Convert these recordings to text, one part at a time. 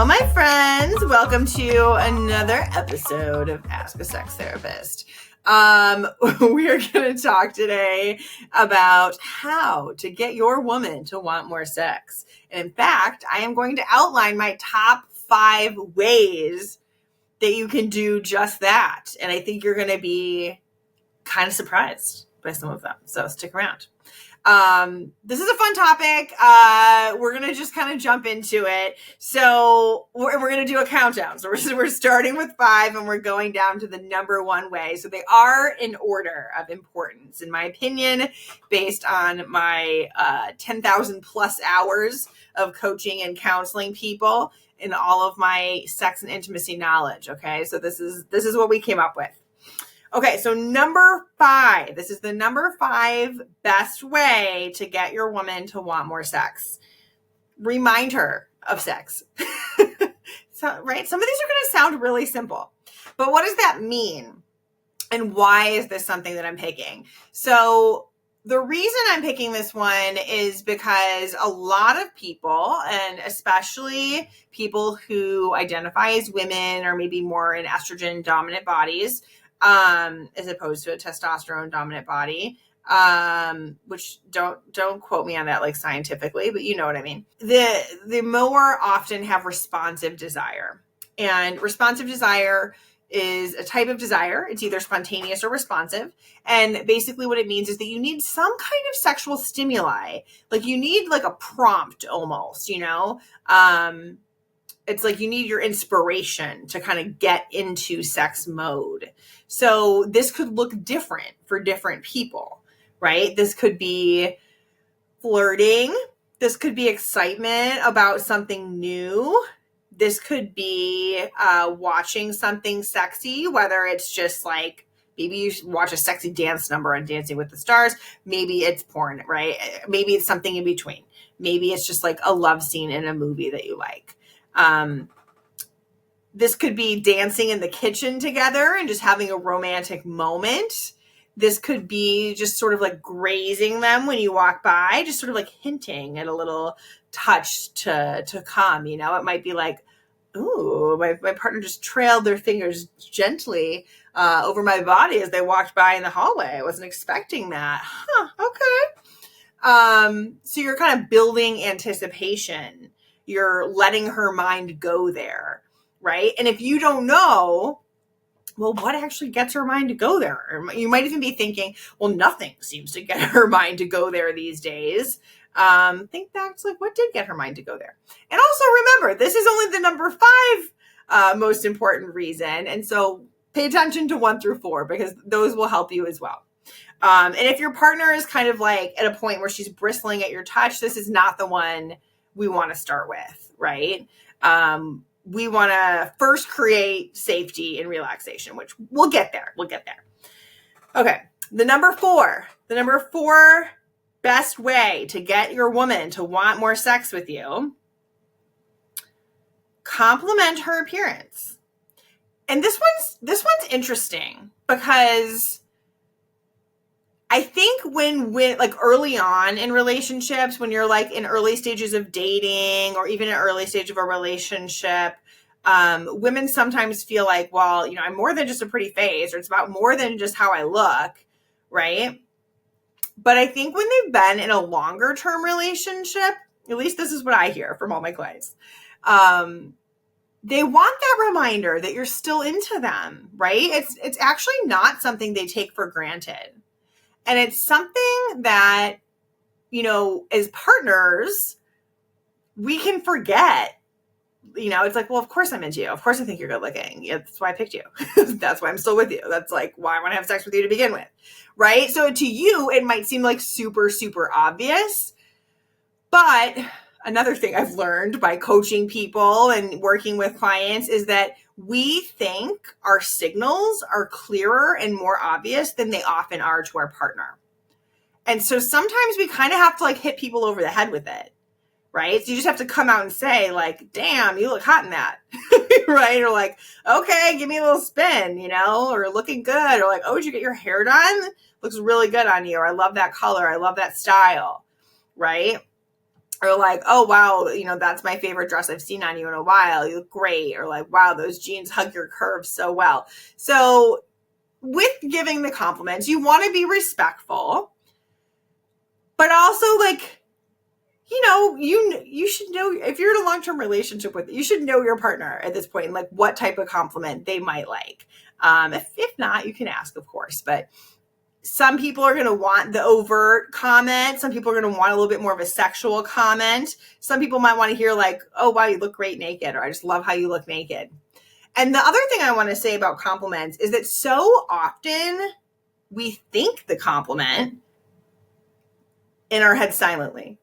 Hello, my friends. Welcome to another episode of Ask a Sex Therapist. We are going to talk today about how to get your woman to want more sex. And in fact, I am going to outline my top 5 ways that you can do just that. And I think you're going to be kind of surprised by some of them. So stick around. This is a fun topic. We're going to just kind of jump into it. So we're going to do a countdown. So we're starting with 5 and we're going down to the number 1 way. So they are in order of importance, in my opinion, based on my 10,000 plus hours of coaching and counseling people and all of my sex and intimacy knowledge. Okay. So this is what we came up with. Okay, so number 5. This is the number 5 best way to get your woman to want more sex. Remind her of sex. So, right? Some of these are going to sound really simple. But what does that mean? And why is this something that I'm picking? So the reason I'm picking this one is because a lot of people, and especially people who identify as women or maybe more in estrogen dominant bodies, as opposed to a testosterone dominant body, which don't quote me on that like scientifically, but you know what I mean. The more often have responsive desire, and responsive desire is a type of desire. It's either spontaneous or responsive. And basically what it means is that you need some kind of sexual stimuli. Like you need like a prompt almost, you know? It's like you need your inspiration to kind of get into sex mode. So this could look different for different people, right? This could be flirting. This could be excitement about something new. This could be watching something sexy, whether it's just like, maybe you watch a sexy dance number on Dancing with the Stars. Maybe it's porn, right? Maybe it's something in between. Maybe it's just like a love scene in a movie that you like. This could be dancing in the kitchen together and just having a romantic moment. This could be just sort of like grazing them when you walk by, just sort of like hinting at a little touch to come, you know. It might be like, ooh, my partner just trailed their fingers gently over my body as they walked by in the hallway. I wasn't expecting that. Okay. So you're kind of building anticipation. You're letting her mind go there, right? And if you don't know, well, what actually gets her mind to go there? Or you might even be thinking, well, nothing seems to get her mind to go there these days. Think back to like, what did get her mind to go there? And also remember, this is only the number 5 most important reason. And so pay attention to 1 through 4 because those will help you as well. And if your partner is kind of like at a point where she's bristling at your touch, this is not the one we want to start with, right? We want to first create safety and relaxation, which we'll get there. Okay. The number 4 best way to get your woman to want more sex with you, compliment her appearance. And this one's interesting because I think when like early on in relationships, when you're like in early stages of dating or even an early stage of a relationship, women sometimes feel like, well, you know, I'm more than just a pretty face, or it's about more than just how I look, right? But I think when they've been in a longer term relationship, at least this is what I hear from all my clients, they want that reminder that you're still into them, right? It's actually not something they take for granted. And it's something that, you know, as partners, we can forget. You know, it's like, well, of course I'm into you. Of course I think you're good looking. Yeah, that's why I picked you. That's why I'm still with you. That's like why I want to have sex with you to begin with. Right? So to you, it might seem like super, super obvious. But another thing I've learned by coaching people and working with clients is that we think our signals are clearer and more obvious than they often are to our partner. And so sometimes we kind of have to like hit people over the head with it, right? So you just have to come out and say like, damn, you look hot in that, right? Or like, okay, give me a little spin, you know, or looking good. Or like, oh, did you get your hair done? Looks really good on you. Or I love that color. I love that style, right? Or like, oh, wow, that's my favorite dress I've seen on you in a while. You look great. Or like, wow, those jeans hug your curves so well. So with giving the compliments, you want to be respectful, but also like, you should know, if you're in a long-term relationship with, you should know your partner at this point, like what type of compliment they might like. If not, you can ask, of course, but some people are going to want the overt comment. Some people are going to want a little bit more of a sexual comment. Some people might want to hear like, oh, wow, you look great naked, or I just love how you look naked. And the other thing I want to say about compliments is that so often we think the compliment in our head silently.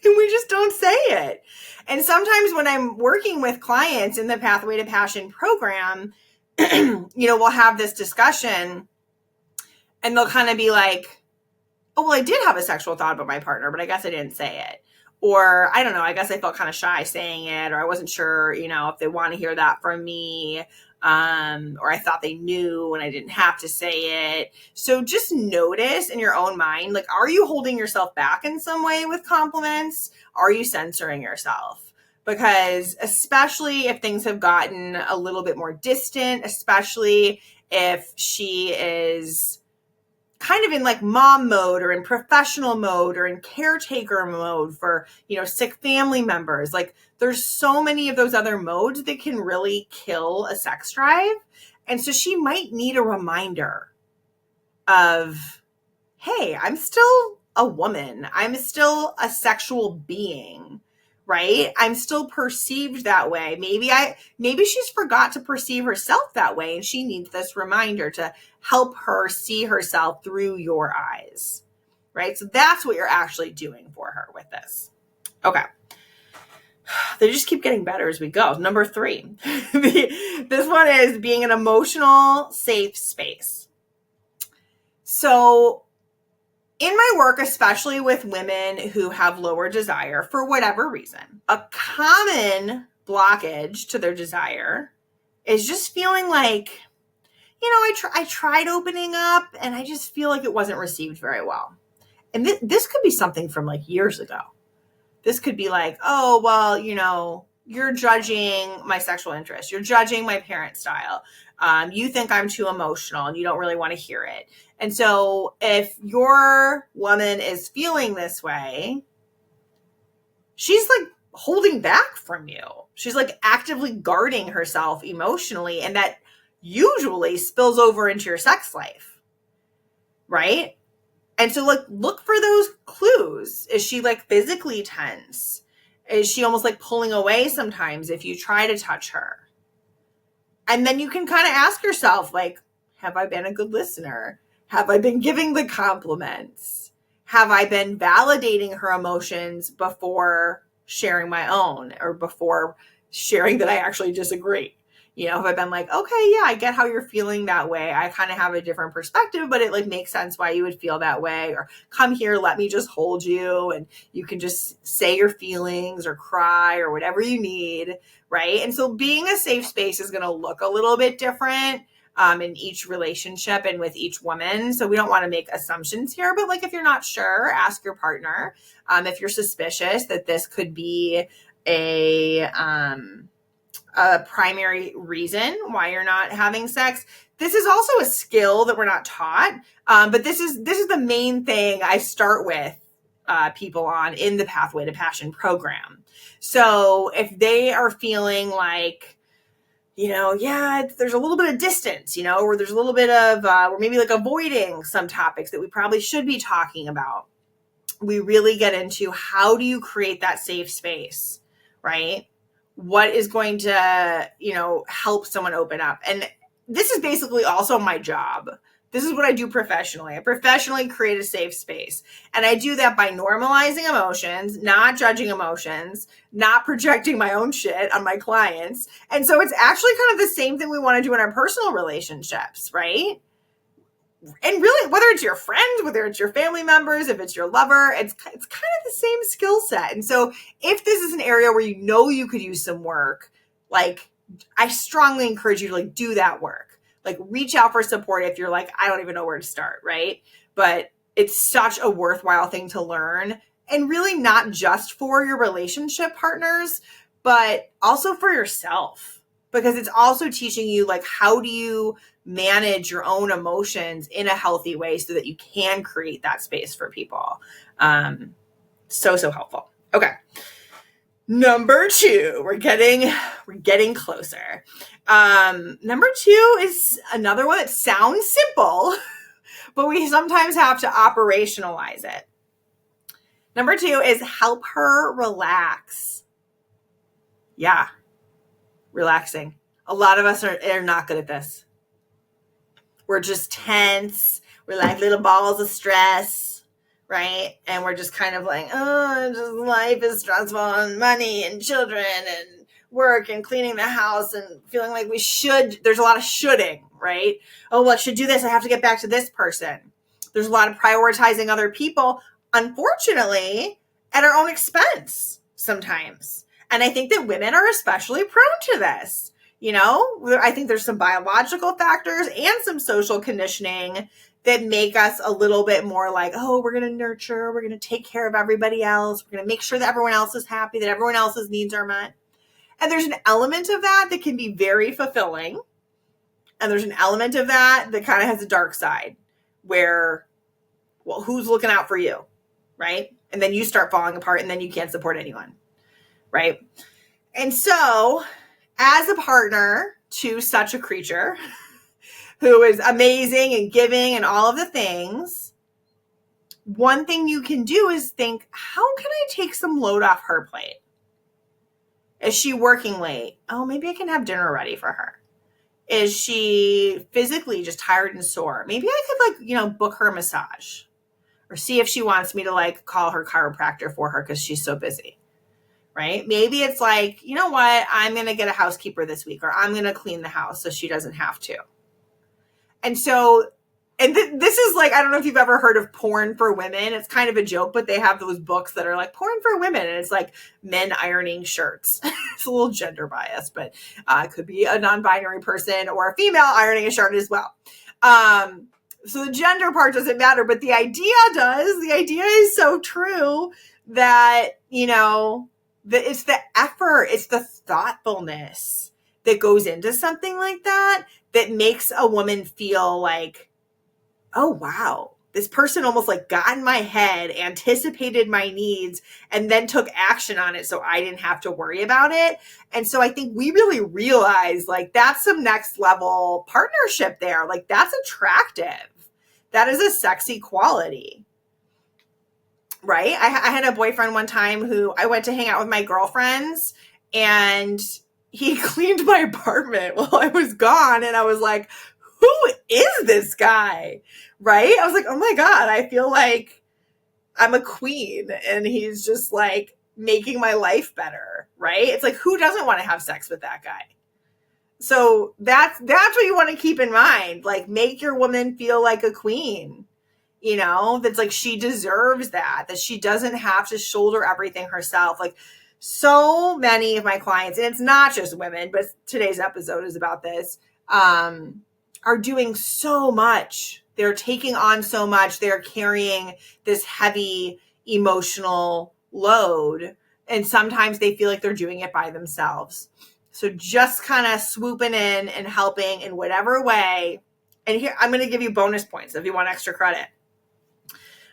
And we just don't say it. And sometimes when I'm working with clients in the Pathway to Passion program, we'll have this discussion and they'll kind of be like, oh, well, I did have a sexual thought about my partner, but I guess I didn't say it. Or I don't know, I guess I felt kind of shy saying it, or I wasn't sure, if they want to hear that from me. Or I thought they knew and I didn't have to say it. So just notice in your own mind, like, are you holding yourself back in some way with compliments? Are you censoring yourself? Because especially if things have gotten a little bit more distant, especially if she is kind of in like mom mode or in professional mode or in caretaker mode for, sick family members. Like there's so many of those other modes that can really kill a sex drive. And so she might need a reminder of, hey, I'm still a woman. I'm still a sexual being, right? I'm still perceived that way. Maybe she's forgot to perceive herself that way, and she needs this reminder to help her see herself through your eyes, right? So that's what you're actually doing for her with this. Okay. They just keep getting better as we go. Number 3, this one is being an emotional safe space. So in my work, especially with women who have lower desire for whatever reason, a common blockage to their desire is just feeling like, I tried opening up and I just feel like it wasn't received very well. And this could be something from like years ago. This could be like, oh, well, you're judging my sexual interest. You're judging my parent style. You think I'm too emotional and you don't really want to hear it. And so if your woman is feeling this way, she's like holding back from you. She's like actively guarding herself emotionally. And that usually spills over into your sex life, right? And so like, look for those clues. Is she like physically tense? Is she almost like pulling away sometimes if you try to touch her? And then you can kind of ask yourself, like, have I been a good listener? Have I been giving the compliments? Have I been validating her emotions before sharing my own, or before sharing that I actually disagree? Have I been like, okay, yeah, I get how you're feeling that way. I kind of have a different perspective, but it like makes sense why you would feel that way. Or come here, let me just hold you, and you can just say your feelings or cry or whatever you need, right? And so being a safe space is going to look a little bit different in each relationship and with each woman. So we don't want to make assumptions here, but like if you're not sure, ask your partner. If you're suspicious that this could be a primary reason why you're not having sex. This is also a skill that we're not taught, but this is the main thing I start with people on in the Pathway to Passion program. So if they are feeling like, there's a little bit of distance, or there's a little bit of, or maybe like avoiding some topics that we probably should be talking about, we really get into how do you create that safe space, right? What is going to, help someone open up? And this is basically also my job. This is what I do professionally. I professionally create a safe space. And I do that by normalizing emotions, not judging emotions, not projecting my own shit on my clients. And so it's actually kind of the same thing we want to do in our personal relationships, right? And really, whether it's your friends, whether it's your family members, if it's your lover, it's kind of the same skill set. And so if this is an area where you could use some work, like I strongly encourage you to like do that work. Like reach out for support if you're like, I don't even know where to start, right? But it's such a worthwhile thing to learn And really not just for your relationship partners, but also for yourself, because it's also teaching you like, how do you manage your own emotions in a healthy way so that you can create that space for people. So helpful. Okay. Number 2, we're getting closer. Number 2 is another one that sounds simple, but we sometimes have to operationalize it. Number 2 is help her relax. Yeah, relaxing. A lot of us are not good at this. We're just tense. We're like little balls of stress, right? And we're just kind of like, oh, just life is stressful, and money and children and work and cleaning the house and feeling like we should. There's a lot of shoulding, right? Oh, well, I should do this. I have to get back to this person. There's a lot of prioritizing other people, unfortunately, at our own expense sometimes. And I think that women are especially prone to this. You know, I think there's some biological factors and some social conditioning that make us a little bit more like, oh, we're going to nurture, we're going to take care of everybody else. We're going to make sure that everyone else is happy, that everyone else's needs are met. And there's an element of that that can be very fulfilling. And there's an element of that that kind of has a dark side where, well, who's looking out for you, right? And then you start falling apart and then you can't support anyone, right? And so as a partner to such a creature who is amazing and giving and all of the things, one thing you can do is think, how can I take some load off her plate? Is she working late? Oh, maybe I can have dinner ready for her. Is she physically just tired and sore? Maybe I could book her a massage or see if she wants me to call her chiropractor for her because she's so busy. Right? Maybe it's like, you know what? I'm going to get a housekeeper this week, or I'm going to clean the house so she doesn't have to. And so, this is I don't know if you've ever heard of Porn for Women. It's kind of a joke, but they have those books that are like Porn for Women. And it's like men ironing shirts. It's a little gender biased, but it could be a non-binary person or a female ironing a shirt as well. So the gender part doesn't matter, but the idea does. The idea is so true that, it's the effort, it's the thoughtfulness that goes into something like that makes a woman feel like, oh, wow, this person almost got in my head, anticipated my needs, and then took action on it so I didn't have to worry about it. And so I think we really realize that's some next level partnership there. That's attractive. That is a sexy quality. Right? I had a boyfriend one time who I went to hang out with my girlfriends, and he cleaned my apartment while I was gone. And I was like, who is this guy? Right? I was like, oh my God, I feel like I'm a queen and he's just making my life better. Right? It's who doesn't want to have sex with that guy? So that's what you want to keep in mind. Make your woman feel like a queen. That's she deserves that she doesn't have to shoulder everything herself. So many of my clients, and it's not just women, but today's episode is about this, are doing so much. They're taking on so much. They're carrying this heavy emotional load. And sometimes they feel like they're doing it by themselves. So just kind of swooping in and helping in whatever way. And here, I'm going to give you bonus points if you want extra credit.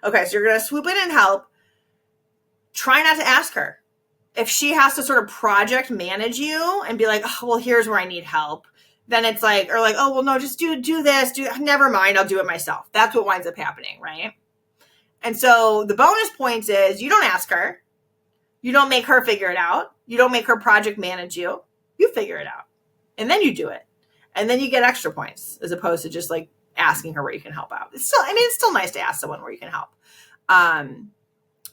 Okay, so you're going to swoop in and help. Try not to ask her. If she has to sort of project manage you and be like, oh, well, here's where I need help. Then it's oh, well, no, just do this. Never mind, I'll do it myself. That's what winds up happening, right? And so the bonus points is you don't ask her. You don't make her figure it out. You don't make her project manage you. You figure it out. And then you do it. And then you get extra points as opposed to just asking her where you can help out. It's still nice to ask someone where you can help.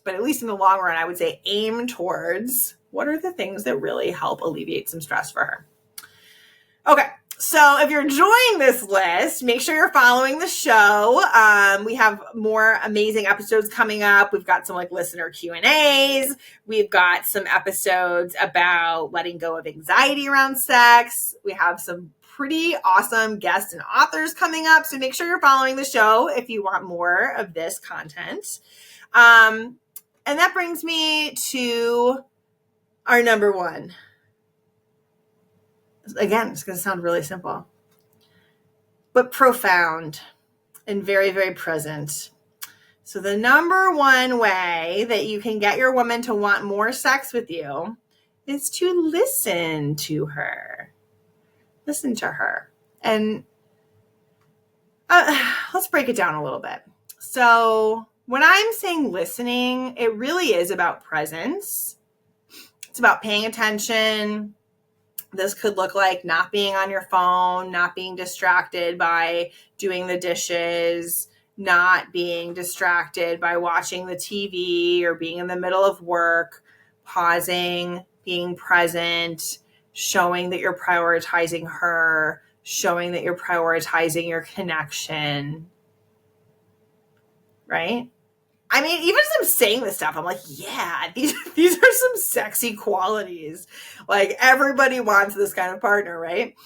But at least in the long run, I would say aim towards what are the things that really help alleviate some stress for her. Okay. So if you're enjoying this list, make sure you're following the show. We have more amazing episodes coming up. We've got some listener Q&As. We've got some episodes about letting go of anxiety around sex. We have some pretty awesome guests and authors coming up. So make sure you're following the show if you want more of this content. And that brings me to our number one. Again, it's going to sound really simple, but profound and very, very present. So the number one way that you can get your woman to want more sex with you is to listen to her. Listen to her. And let's break it down a little bit. So when I'm saying listening, it really is about presence. It's about paying attention. This could look like not being on your phone, not being distracted by doing the dishes, not being distracted by watching the TV or being in the middle of work, pausing, being present, showing that you're prioritizing her, showing that you're prioritizing your connection, right? I mean, even as I'm saying this stuff, I'm like, yeah, these are some sexy qualities. Like everybody wants this kind of partner, right?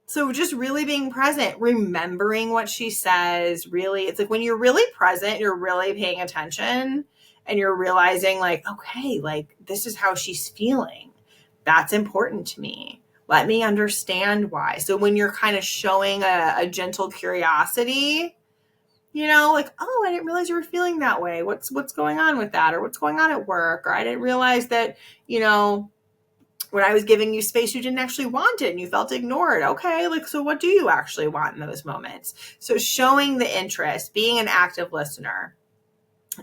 So just really being present, remembering what she says, really, it's like when you're really present, you're really paying attention and you're realizing like, okay, like this is how she's feeling. That's important to me. Let me understand why. So when you're kind of showing a gentle curiosity, you know, like, oh, I didn't realize you were feeling that way. What's going on with that? Or what's going on at work? Or I didn't realize that, you know, when I was giving you space, you didn't actually want it and you felt ignored. Okay, like, so what do you actually want in those moments? So showing the interest, being an active listener,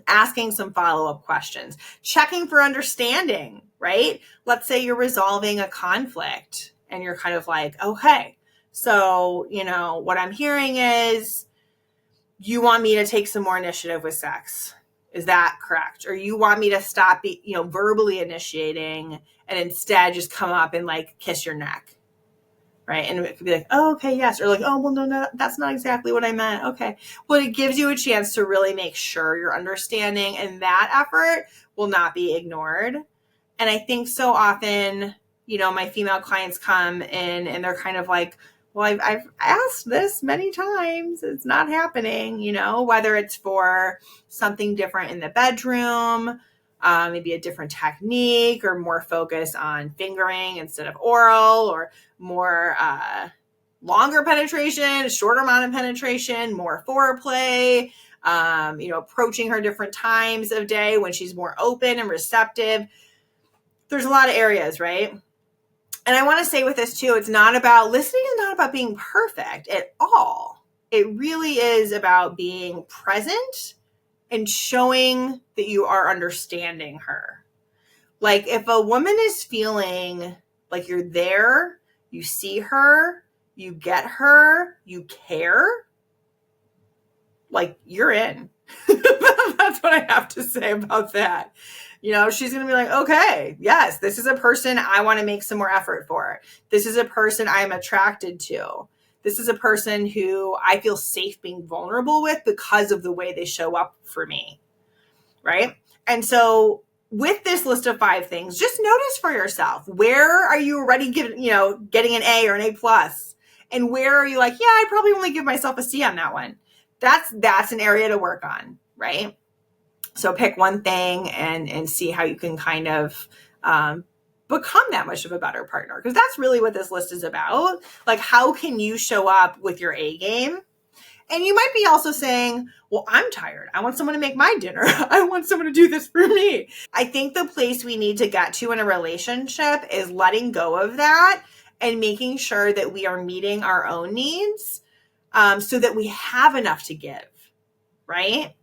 asking some follow-up questions, checking for understanding, right? Let's say you're resolving a conflict and you're kind of like, okay, so, you know, what I'm hearing is, you want me to take some more initiative with sex. Is that correct? Or you want me to stop, verbally initiating and instead just come up and like kiss your neck, right? And it could be like, oh, okay, yes. Or like, oh, well, no, that's not exactly what I meant. Okay. Well, it gives you a chance to really make sure you're understanding, and that effort will not be ignored. And I think so often, you know, my female clients come in and they're kind of like, well, I've asked this many times. It's not happening, you know, whether it's for something different in the bedroom, maybe a different technique, or more focus on fingering instead of oral, or more longer penetration, a shorter amount of penetration, more foreplay, approaching her different times of day when she's more open and receptive. There's a lot of areas, right? And I want to say with this too, listening is not about being perfect at all. It really is about being present and showing that you are understanding her. Like if a woman is feeling like you're there, you see her, you get her, you care, like you're in. That's what I have to say about that. You know, she's going to be like, okay, yes, this is a person I want to make some more effort for. This is a person I'm attracted to. This is a person who I feel safe being vulnerable with because of the way they show up for me. Right? And so with this list of 5 things, just notice for yourself, where are you already getting an A or an A plus? And where are you like, yeah, I'd probably only give myself a C on that one. That's an area to work on, right? So pick one thing and see how you can kind of become that much of a better partner. Because that's really what this list is about. Like, how can you show up with your A game? And you might be also saying, well, I'm tired. I want someone to make my dinner. I want someone to do this for me. I think the place we need to get to in a relationship is letting go of that and making sure that we are meeting our own needs so that we have enough to give, right?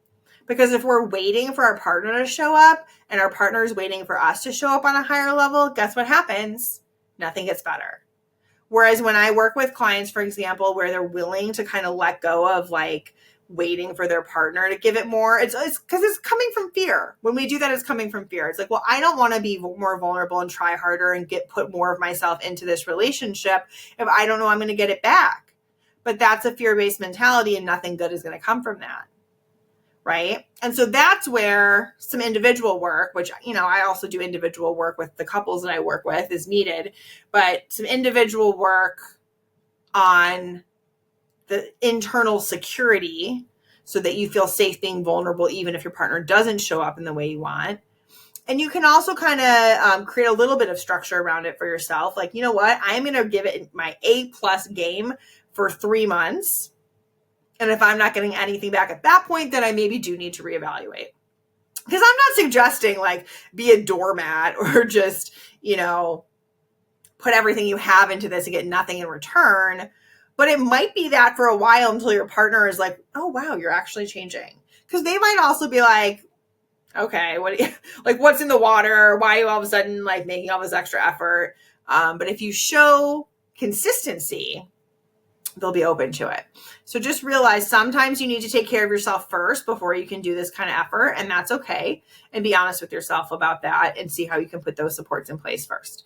Because if we're waiting for our partner to show up and our partner is waiting for us to show up on a higher level, guess what happens? Nothing gets better. Whereas when I work with clients, for example, where they're willing to kind of let go of like waiting for their partner to give it more, it's because it's coming from fear. When we do that, it's coming from fear. It's like, well, I don't want to be more vulnerable and try harder and put more of myself into this relationship if I don't know I'm going to get it back. But that's a fear-based mentality and nothing good is going to come from that. Right? And so that's where some individual work, which, I also do individual work with the couples that I work with, is needed, but some individual work on the internal security so that you feel safe being vulnerable, even if your partner doesn't show up in the way you want. And you can also kind of create a little bit of structure around it for yourself. Like, you know what? I'm going to give it my A+ game for 3 months. And if I'm not getting anything back at that point, then I maybe do need to reevaluate. Because I'm not suggesting like be a doormat or just, put everything you have into this and get nothing in return. But it might be that for a while until your partner is like, oh, wow, you're actually changing. Because they might also be like, okay, what's in the water? Why are you all of a sudden like making all this extra effort? But if you show consistency, they'll be open to it. So just realize sometimes you need to take care of yourself first before you can do this kind of effort, and that's okay. And be honest with yourself about that and see how you can put those supports in place first.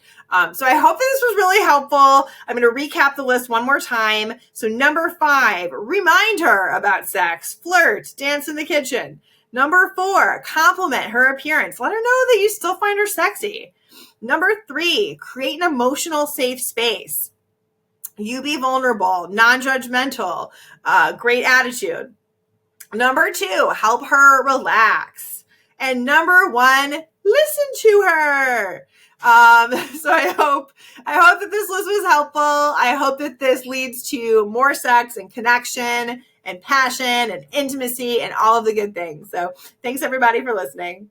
So I hope that this was really helpful. I'm going to recap the list one more time. So number 5, remind her about sex, flirt, dance in the kitchen. Number 4, compliment her appearance. Let her know that you still find her sexy. Number 3, create an emotional safe space. You be vulnerable, non-judgmental, great attitude. Number 2, help her relax. And number 1, listen to her. So I hope that this list was helpful. I hope that this leads to more sex and connection and passion and intimacy and all of the good things. So thanks everybody for listening.